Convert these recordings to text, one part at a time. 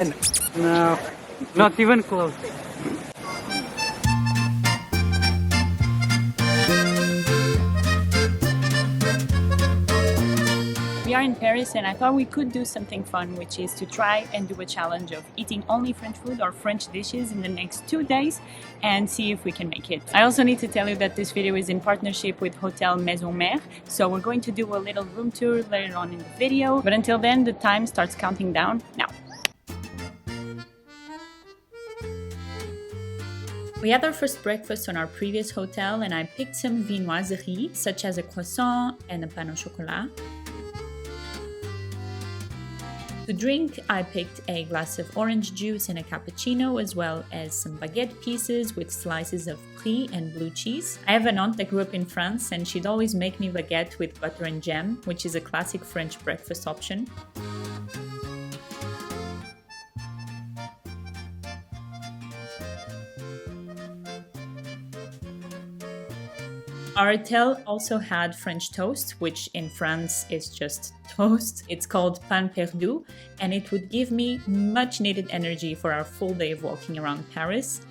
No, not even close. We are in Paris and I thought we could do something fun, which is to try and do a challenge of eating only French food or French dishes in the next 2 days and see if we can make it. I also need to tell you that this video is in partnership with Hotel Maison Mère, so we're going to do a little room tour later on in the video, but until then the time starts counting down now. We had our first breakfast on our previous hotel and I picked some viennoiseries such as a croissant and a pain au chocolat. To drink, I picked a glass of orange juice and a cappuccino, as well as some baguette pieces with slices of brie and blue cheese. I have an aunt that grew up in France and she'd always make me baguette with butter and jam, which is a classic French breakfast option. Our hotel also had French toast, which in France is just toast. It's called pain perdu, and it would give me much needed energy for our full day of walking around Paris.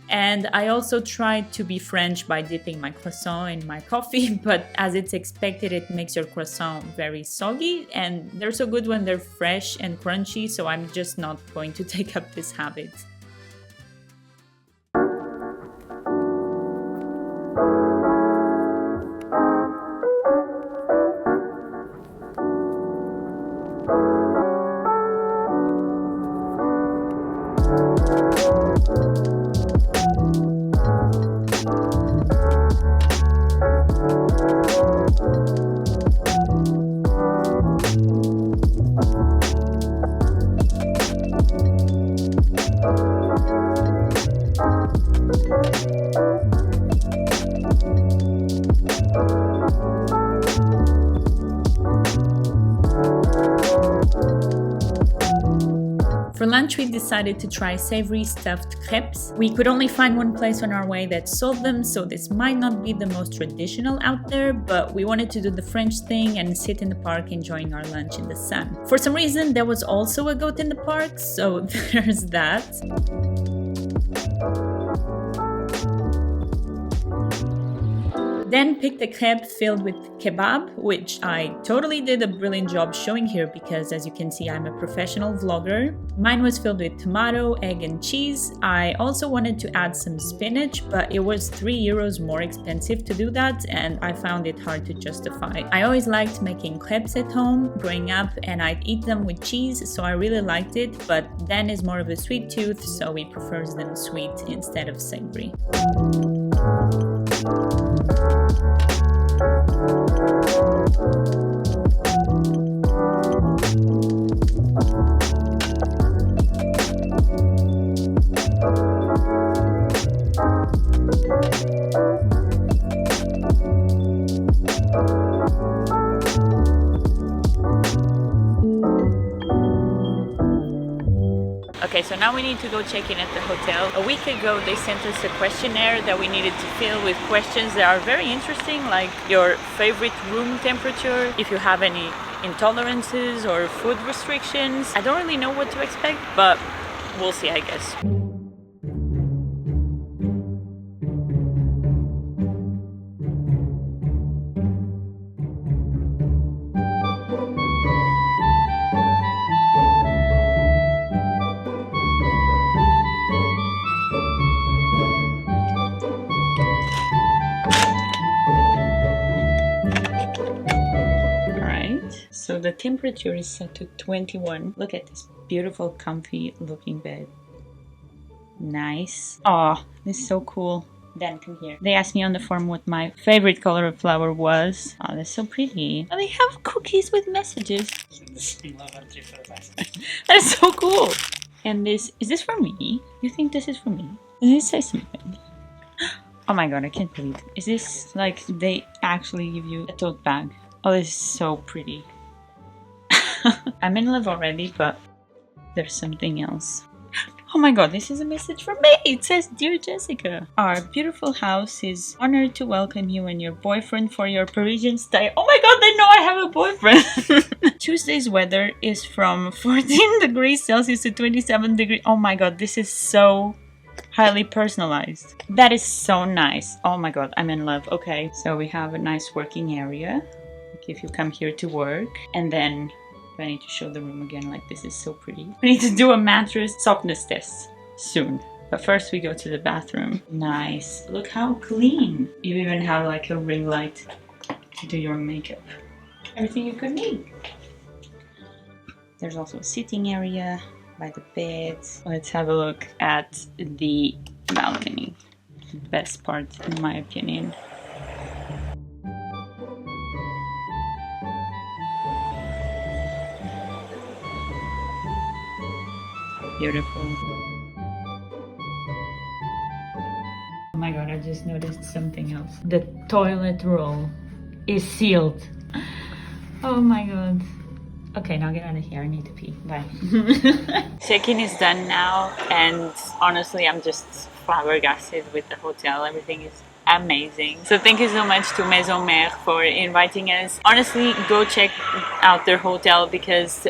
And I also tried to be French by dipping my croissant in my coffee, but as it's expected, it makes your croissant very soggy, and they're so good when they're fresh and crunchy, so I'm just not going to take up this habit. For lunch, we decided to try savory stuffed crêpes. We could only find one place on our way that sold them, so this might not be the most traditional out there, but we wanted to do the French thing and sit in the park enjoying our lunch in the sun. For some reason, there was also a goat in the park, so there's that. Then picked a crepe filled with kebab, which I totally did a brilliant job showing here because, as you can see, I'm a professional vlogger. Mine was filled with tomato, egg and cheese. I also wanted to add some spinach, but it was €3 more expensive to do that and I found it hard to justify. I always liked making crepes at home growing up and I'd eat them with cheese, so I really liked it, but Dan is more of a sweet tooth, so he prefers them sweet instead of savory. Okay, so now we need to go check in at the hotel. A week ago, they sent us a questionnaire that we needed to fill with questions that are very interesting, like your favorite room temperature, if you have any intolerances or food restrictions. I don't really know what to expect, but we'll see, I guess. So the temperature is set to 21. Look at this beautiful, comfy looking bed. Nice. Oh, this is so cool. Dan, come here. They asked me on the form what my favorite color of flower was. Oh, that's so pretty. Oh, they have cookies with messages. That's so cool. And this, is this for me? You think this is for me? Does it say something? Oh my god, I can't believe it. Is this like they actually give you a tote bag? Oh, this is so pretty. I'm in love already, but there's something else. Oh my god, this is a message from me. It says, Dear Jessica, our beautiful house is honored to welcome you and your boyfriend for your Parisian stay. Oh my god, they know I have a boyfriend. Tuesday's weather is from 14 degrees Celsius to 27 degrees. Oh my god, this is so highly personalized. That is so nice. Oh my god, I'm in love. Okay, so we have a nice working area. Like if you come here to work, and then I need to show the room again, like this is so pretty. We need to do a mattress softness test soon. But first we go to the bathroom. Nice. Look how clean. You even have like a ring light to do your makeup. Everything you could need. There's also a sitting area by the bed. Let's have a look at the balcony. Best part in my opinion. Beautiful. Oh my god, I just noticed something else. The toilet roll is sealed. Oh my god. Okay, now get out of here. I need to pee. Bye. Check-in is done now, and honestly, I'm just flabbergasted with the hotel. Everything is amazing. So thank you so much to Maison Mère for inviting us. Honestly, go check out their hotel because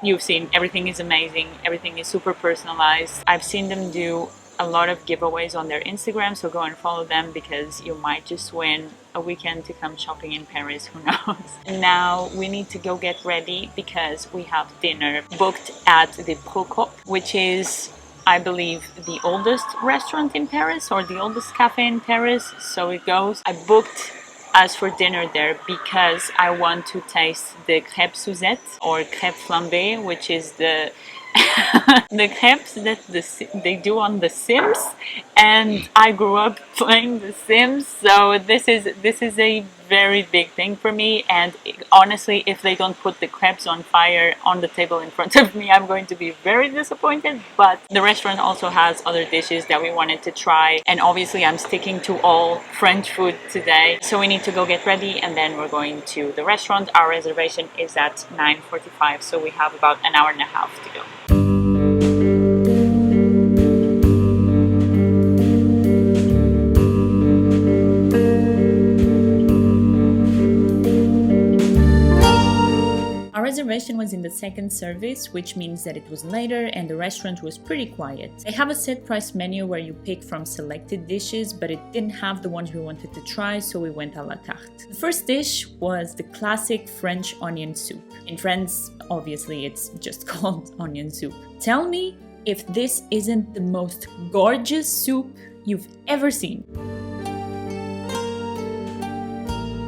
you've seen everything is amazing. Everything is super personalized. I've seen them do a lot of giveaways on their Instagram, so go and follow them because you might just win a weekend to come shopping in Paris, who knows. Now we need to go get ready because we have dinner booked at the Procope, which is, I believe, the oldest restaurant in Paris or the oldest cafe in Paris, so it goes. I booked us for dinner there because I want to taste the crêpes Suzette or crêpes flambées, which is the the crêpes that they do on The Sims, and I grew up playing The Sims, so this is a very big thing for me. And honestly, if they don't put the crêpes on fire on the table in front of me, I'm going to be very disappointed. But the restaurant also has other dishes that we wanted to try, and obviously I'm sticking to all French food today, so we need to go get ready and then we're going to the restaurant. Our reservation is at 9:45, so we have about an hour and a half to go. Reservation was in the second service, which means that it was later and the restaurant was pretty quiet. They have a set price menu where you pick from selected dishes, but it didn't have the ones we wanted to try, so we went a la carte. The first dish was the classic French onion soup. In France, obviously, it's just called onion soup. Tell me if this isn't the most gorgeous soup you've ever seen.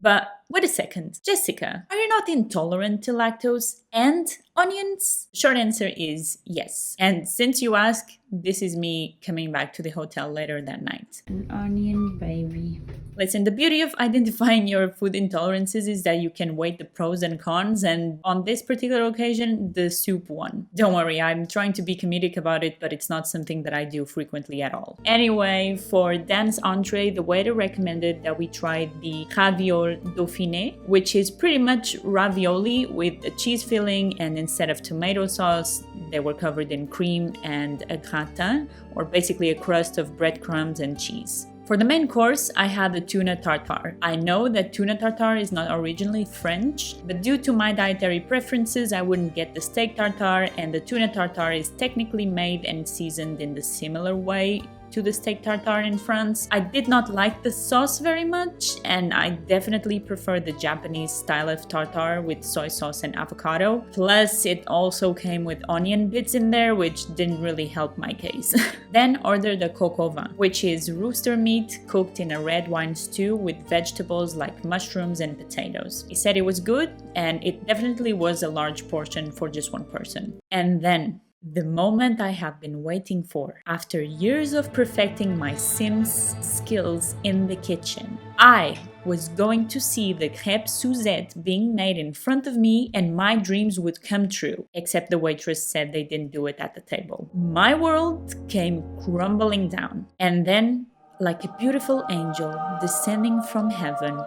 But wait a second, Jessica, are you not intolerant to lactose and onions? Short answer is yes. And since you ask, this is me coming back to the hotel later that night. An onion baby. Listen, the beauty of identifying your food intolerances is that you can weigh the pros and cons, and on this particular occasion, the soup won. Don't worry, I'm trying to be comedic about it, but it's not something that I do frequently at all. Anyway, for Dan's entree, the waiter recommended that we try the ravioli dauphiné, which is pretty much ravioli with a cheese filling, and instead of tomato sauce, they were covered in cream and a gratin, or basically a crust of breadcrumbs and cheese. For the main course, I had the tuna tartare. I know that tuna tartare is not originally French, but due to my dietary preferences, I wouldn't get the steak tartare, and the tuna tartare is technically made and seasoned in the similar way to the steak tartare in France. I did not like the sauce very much, and I definitely prefer the Japanese style of tartare with soy sauce and avocado. Plus, it also came with onion bits in there, which didn't really help my case. Then ordered the coq au vin, which is rooster meat cooked in a red wine stew with vegetables like mushrooms and potatoes. He said it was good, and it definitely was a large portion for just one person. And then the moment I have been waiting for. After years of perfecting my Sims skills in the kitchen, I was going to see the crêpes Suzette being made in front of me, and my dreams would come true. Except the waitress said they didn't do it at the table. My world came crumbling down. And then, like a beautiful angel descending from heaven,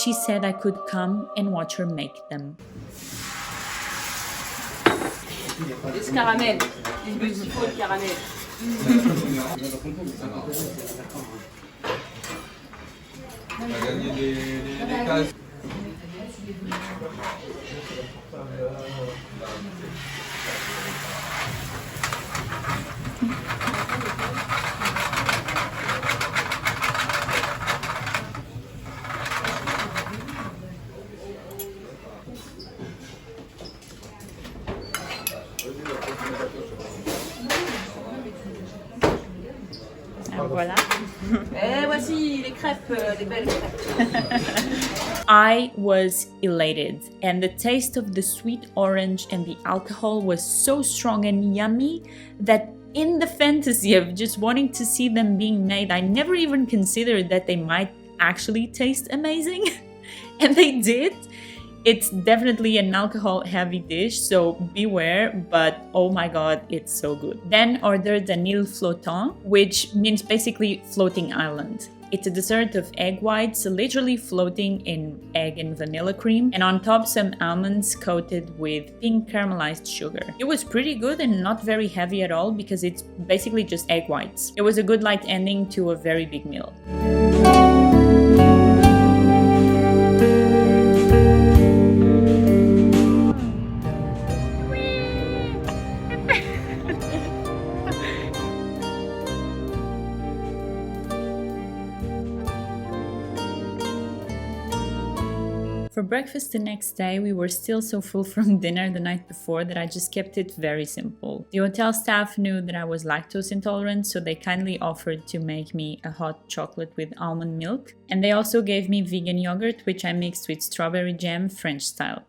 she said I could come and watch her make them. This caramel. This beautiful caramel. Voilà. Et voici les crêpes, les belles crêpes. I was elated, and the taste of the sweet orange and the alcohol was so strong and yummy that in the fantasy of just wanting to see them being made, I never even considered that they might actually taste amazing. And they did. It's definitely an alcohol-heavy dish, so beware, but oh my god, it's so good. Then ordered an île flottant, which means basically floating island. It's a dessert of egg whites, literally floating in egg and vanilla cream, and on top some almonds coated with pink caramelized sugar. It was pretty good and not very heavy at all because it's basically just egg whites. It was a good light ending to a very big meal. For breakfast the next day, we were still so full from dinner the night before that I just kept it very simple. The hotel staff knew that I was lactose intolerant, so they kindly offered to make me a hot chocolate with almond milk. And they also gave me vegan yogurt, which I mixed with strawberry jam, French style.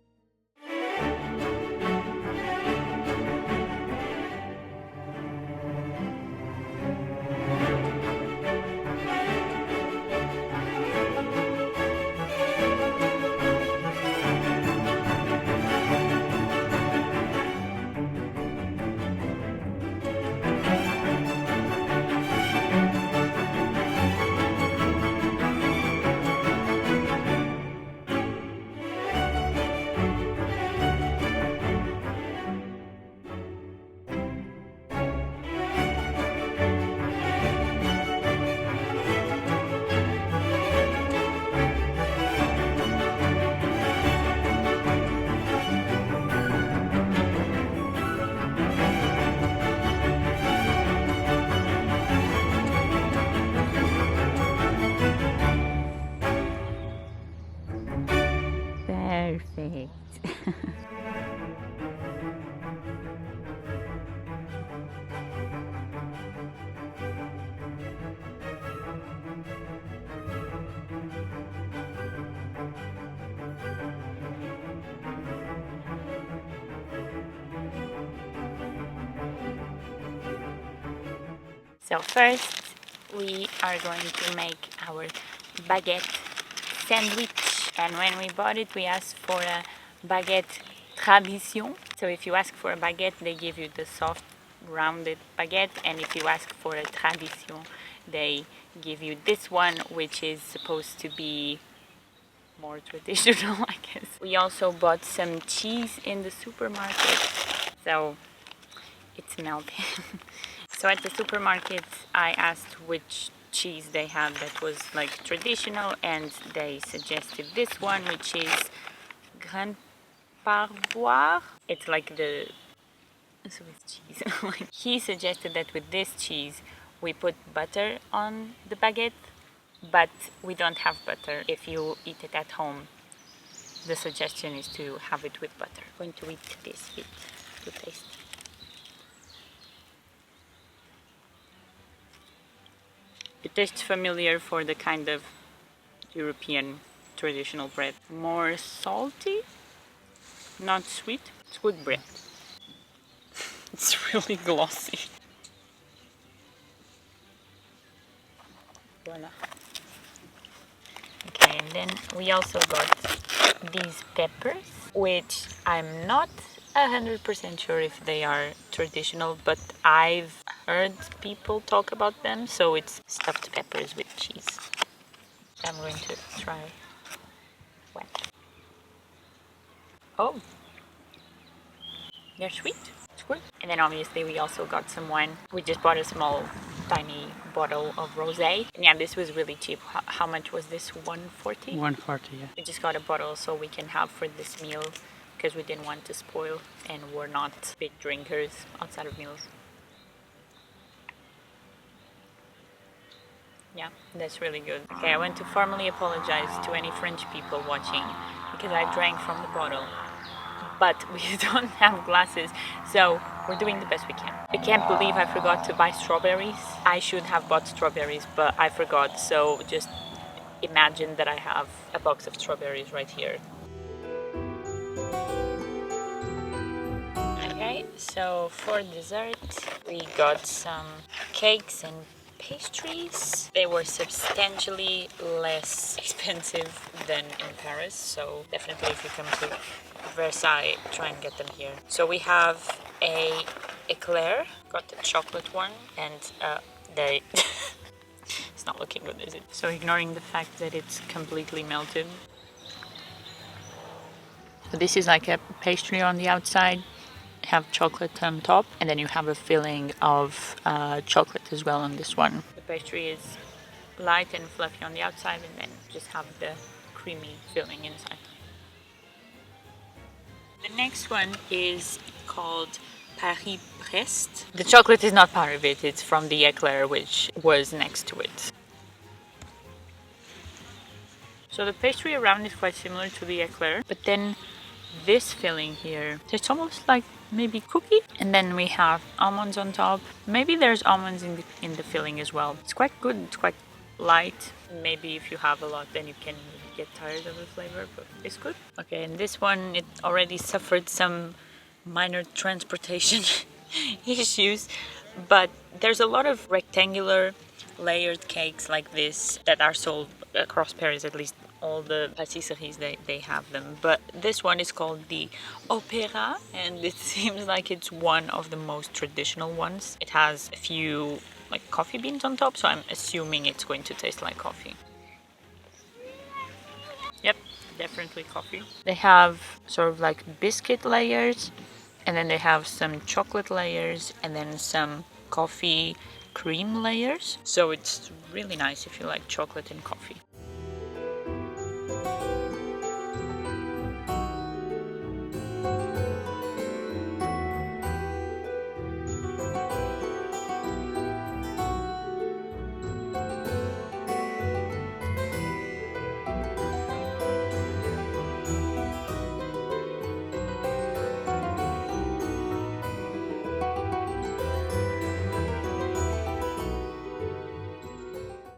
Perfect. So first we are going to make our baguette sandwich, and when we bought it we asked for a baguette tradition. So if you ask for a baguette they give you the soft rounded baguette, and if you ask for a tradition they give you this one, which is supposed to be more traditional, I guess. We also bought some cheese in the supermarket, so it's melting. So at the supermarket I asked which cheese they had that was like traditional, and they suggested this one, which is Grand Parboire. It's like the Swiss cheese. He suggested that with this cheese we put butter on the baguette, but we don't have butter. If you eat it at home, the suggestion is to have it with butter. I'm going to eat this bit to taste. It tastes familiar for the kind of European traditional bread. More salty, not sweet. It's good bread. It's really glossy. Voila. Okay, and then we also got these peppers, which I'm not 100% sure if they are traditional, but I've heard people talk about them, so it's stuffed peppers with cheese. I'm going to try one. Oh, they're sweet. It's good. And then obviously we also got some wine. We just bought a small tiny bottle of rosé. And yeah, this was really cheap. How much was this? 140? 140, yeah. We just got a bottle so we can have for this meal because we didn't want to spoil and we're not big drinkers outside of meals. Yeah, that's really good. Okay, I want to formally apologize to any French people watching because I drank from the bottle. But we don't have glasses, so we're doing the best we can. I can't believe I forgot to buy strawberries. I should have bought strawberries, but I forgot, so just imagine that I have a box of strawberries right here. Okay, so for dessert, we got some cakes and pastries. They were substantially less expensive than in Paris, so definitely if you come to Versailles, try and get them here. So we have a eclair, got the chocolate one, and they it's not looking good, is it? So ignoring the fact that it's completely melted. So this is like a pastry on the outside, have chocolate on top, and then you have a filling of chocolate as well on this one. The pastry is light and fluffy on the outside, and then just have the creamy filling inside. The next one is called Paris-Brest. The chocolate is not part of it, it's from the eclair which was next to it. So the pastry around is quite similar to the eclair, but then this filling here, it's almost like maybe cookie. And then we have almonds on top. Maybe there's almonds in the filling as well. It's quite good, it's quite light. Maybe if you have a lot then you can get tired of the flavor, but it's good. Okay, and this one, it already suffered some minor transportation issues, but there's a lot of rectangular layered cakes like this that are sold across Paris, at least all the pâtisseries they have them. But this one is called the Opéra, and it seems like it's one of the most traditional ones. It has a few like coffee beans on top, so I'm assuming it's going to taste like coffee. Yep, definitely coffee. They have sort of like biscuit layers, and then they have some chocolate layers, and then some coffee cream layers. So it's really nice if you like chocolate and coffee.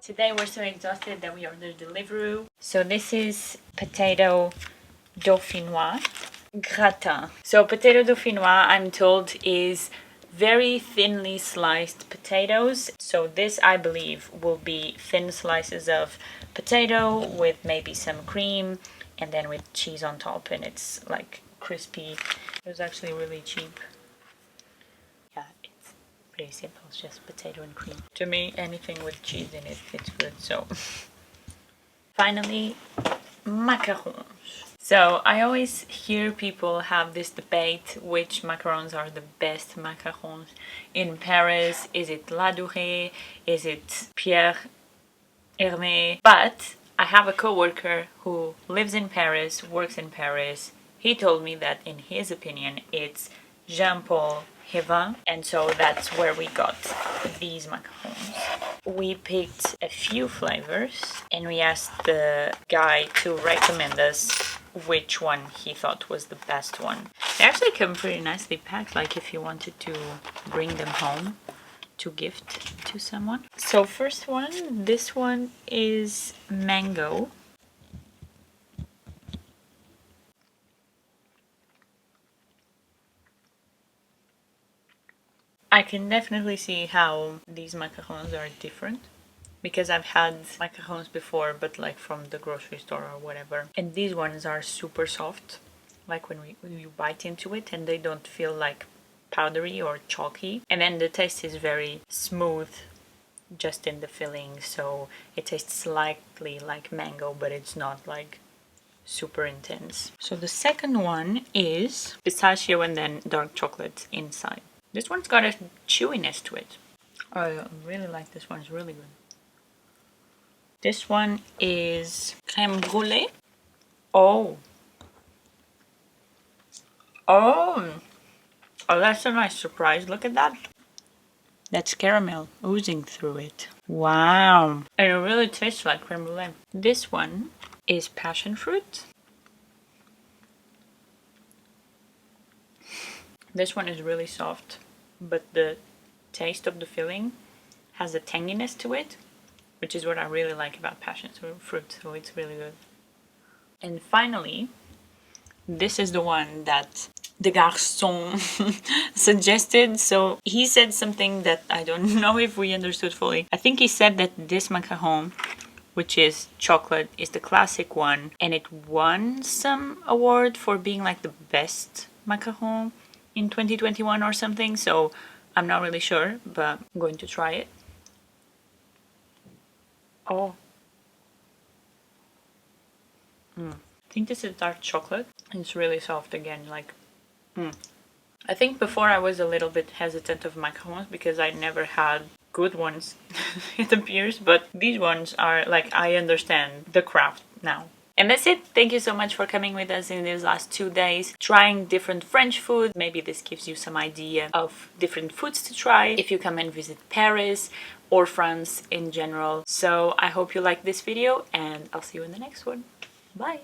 Today we're so exhausted that we ordered Deliveroo. So this is potato dauphinois gratin. So potato dauphinois, I'm told, is very thinly sliced potatoes. So this, I believe, will be thin slices of potato with maybe some cream and then with cheese on top, and it's like crispy. It was actually really cheap. Yeah, it's pretty simple. It's just potato and cream. To me, anything with cheese in it, it's good. So finally, macarons. So I always hear people have this debate which macarons are the best macarons in Paris. Is it La Durée? Is it Pierre Hermé? But I have a coworker who lives in Paris, works in Paris. He told me that in his opinion it's Jean-Paul Hevin, and so that's where we got these macarons. We picked a few flavors and we asked the guy to recommend us which one he thought was the best one. They actually come pretty nicely packed, like if you wanted to bring them home to gift to someone. So first one, this one is mango. I can definitely see how these macarons are different, because I've had macarons before, but like from the grocery store or whatever. And these ones are super soft, like when you bite into it, and they don't feel like powdery or chalky. And then the taste is very smooth just in the filling, so it tastes slightly like mango, but it's not like super intense. So the second one is pistachio and then dark chocolate inside. This one's got a chewiness to it. I really like this one, it's really good. This one is crème brûlée. Oh, that's a nice surprise. Look at that. That's caramel oozing through it. Wow. And it really tastes like crème brûlée. This one is passion fruit. This one is really soft, but the taste of the filling has a tanginess to it, which is what I really like about passion fruit, so it's really good. And finally, this is the one that the garçon suggested. So he said something that I don't know if we understood fully. I think he said that this macaron, which is chocolate, is the classic one, and it won some award for being like the best macaron in 2021 or something. So I'm not really sure, but I'm going to try it. Oh. I think this is dark chocolate. It's really soft again, like I think before I was a little bit hesitant of macarons because I never had good ones, it appears, but these ones are like, I understand the craft now. And that's it. Thank you so much for coming with us in these last 2 days, trying different French food. Maybe this gives you some idea of different foods to try if you come and visit Paris or France in general. So I hope you like this video, and I'll see you in the next one. Bye!